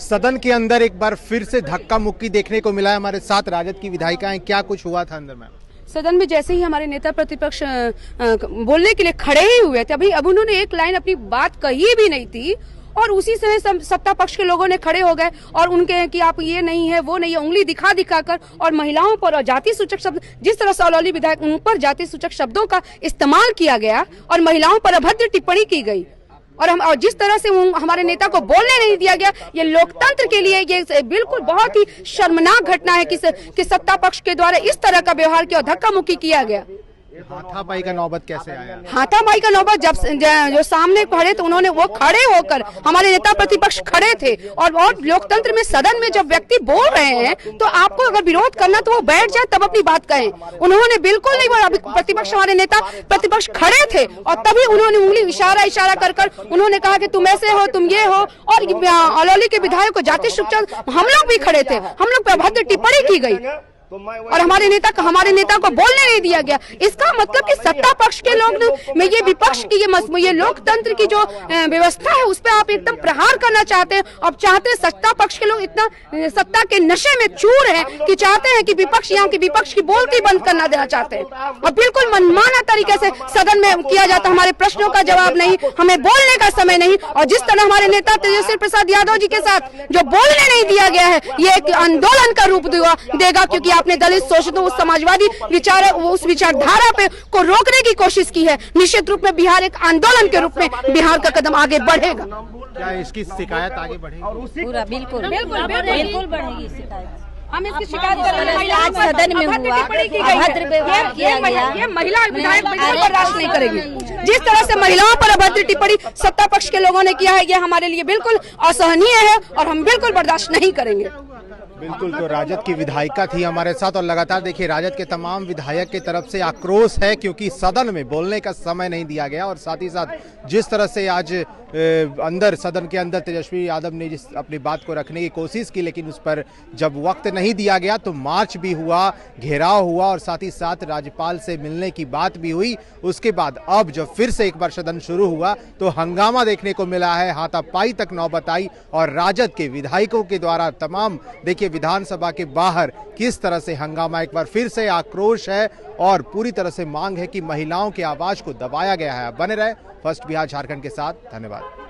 सदन के अंदर एक बार फिर से धक्का मुक्की देखने को मिला है। हमारे साथ राजद की विधायिकाएं, क्या कुछ हुआ था अंदर में? सदन में जैसे ही हमारे नेता प्रतिपक्ष बोलने के लिए खड़े ही हुए थे, अभी अब उन्होंने एक लाइन अपनी बात कही भी नहीं थी और उसी समय सत्ता पक्ष के लोगों ने खड़े हो गए और उनके कि आप ये नहीं है वो नहीं है, उंगली दिखा दिखा कर और महिलाओं पर और जाति सूचक शब्द, जिस तरह से अलौली विधायक उन पर जाति सूचक शब्दों का इस्तेमाल किया गया और महिलाओं पर अभद्र टिप्पणी की गई और जिस तरह से हमारे नेता को बोलने नहीं दिया गया, ये लोकतंत्र के लिए ये बिल्कुल बहुत ही शर्मनाक घटना है कि सत्ता पक्ष के द्वारा इस तरह का व्यवहार किया, धक्का मुक्की किया गया। हाथापाई का नौबत कैसे आया? हाथापाई का नौबत जब जो सामने खड़े तो उन्होंने वो खड़े होकर, हमारे नेता प्रतिपक्ष खड़े थे और लोकतंत्र में सदन में जब व्यक्ति बोल रहे हैं तो आपको अगर विरोध करना तो वो बैठ जाए तब अपनी बात कहें। उन्होंने बिल्कुल नहीं बोला। प्रतिपक्ष, हमारे नेता प्रतिपक्ष खड़े थे और तभी उन्होंने उंगली इशारा कर उन्होंने कहा कि तुम ऐसे हो, तुम ये हो, और अलौली के विधायक को जाति सूचक, हम लोग भी खड़े थे, हम लोग पे अभद्र टिप्पणी की गई और हमारे नेता को बोलने नहीं दिया गया। इसका मतलब कि सत्ता पक्ष के लोग में ये विपक्ष की ये लोकतंत्र की जो व्यवस्था है उस पर आप एकदम प्रहार करना चाहते हैं। अब चाहते हैं, सत्ता पक्ष के लोग इतना सत्ता के नशे में चूर हैं कि चाहते हैं कि विपक्ष यहाँ की विपक्ष की बोलती बंद करना देना चाहते हैं और बिल्कुल मनमाना तरीके से सदन में किया जाता। हमारे प्रश्नों का जवाब नहीं, हमें बोलने का समय नहीं, और जिस तरह हमारे नेता तेजस्वी प्रसाद यादव जी के साथ जो बोलने नहीं दिया गया है, ये एक आंदोलन का रूप देगा, क्योंकि आपने दलित शोषितों, उस समाजवादी विचार, उस विचारधारा पे को रोकने की कोशिश की है। निश्चित रूप में बिहार एक आंदोलन के रूप में बिहार का कदम आगे बढ़ेगा। क्या इसकी शिकायत आगे बढ़ेगी? पूरा बिल्कुल बढ़ेगी शिकायत। हम इसकी शिकायत कर रहे हैं। आज सदन में हुआ अभद्र व्यवहार किया गया, ये महिला विधायक बिल्कुल बर्दाश्त नहीं करेगी। जिस तरह से महिलाओं पर अभद्र टिप्पणी सत्ता पक्ष के लोगों ने किया है, ये हमारे लिए बिल्कुल असहनीय है और हम बिल्कुल बर्दाश्त नहीं करेंगे। बिल्कुल, तो राजद की विधायिका थी हमारे साथ और लगातार देखिए राजद के तमाम विधायक की तरफ से आक्रोश है क्योंकि सदन में बोलने का समय नहीं दिया गया और साथ ही साथ जिस तरह से आज सदन के अंदर तेजस्वी यादव ने जिस अपनी बात को रखने की कोशिश की, लेकिन उस पर जब वक्त नहीं दिया गया तो मार्च भी हुआ, घेराव हुआ और साथ ही साथ राज्यपाल से मिलने की बात भी हुई। उसके बाद अब जब फिर से एक बार सदन शुरू हुआ तो हंगामा देखने को मिला है, हाथापाई तक नौबत आई और राजद के विधायकों के द्वारा तमाम देखिए विधानसभा के बाहर किस तरह से हंगामा, एक बार फिर से आक्रोश है और पूरी तरह से मांग है कि महिलाओं की आवाज को दबाया गया है। बने रहे फर्स्ट बिहार झारखंड के साथ। धन्यवाद।